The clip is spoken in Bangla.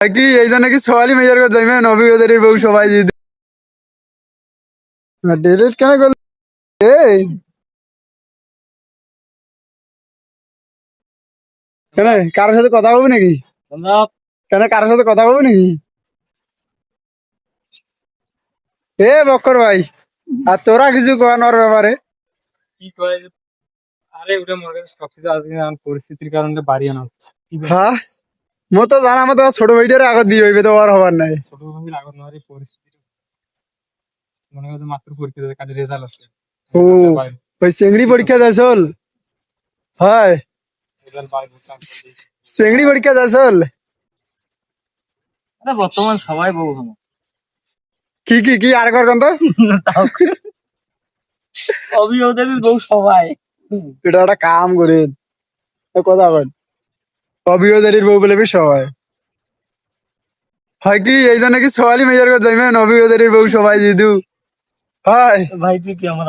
কি এই জন্য কি সওয়ালি মেজার করে যাইবেন অভিজ্ঞতার বউ সবাই যদি ডিলিট কেন করলি? এই কেন কারোর সাথে কথা বলবি নাকি? কেন কারোর সাথে কথা বলবি নাকি? এ বক্কর ভাই, আর তোরা কিছু কোয়ানোর ব্যাপারে? কি কয় যে, আরে ওটা মনে কাছে সবকিছু আজকে আমার পরিস্থিতির কারণে বাড়ি আনা হচ্ছে। কি বলে? হ্যাঁ মো তো জানা মতো ছোট ভাইটার আগত বিয়ে হইবে তো আর হবার নাই। ছোট ভাবির আগত নেওয়ার এই পরিস্থিতি মনে হয় যে মাত্র পরীক্ষা দিতে কাজে রেজাল্ট আছে। ও ওই চেংড়ি পরীক্ষা দেয়ছল? হয় রেজাল্ট বাইরে বুঝলাম। চেংড়ি পরীক্ষা দেয়ছল? বর্তমান সবাই বউ হলো। কি কি কি আর কর তো অভিযোগদের বউ সবাই। এটা একটা কাম করে কথা বল। অভিজ্ঞতার বউ বলে সবাই হয় কি এই জন্য কি সওয়ালি মেজার করে যাইবেন অভিজ্ঞতার বউ সবাই যদি হয়। ভাই তুই কি আমার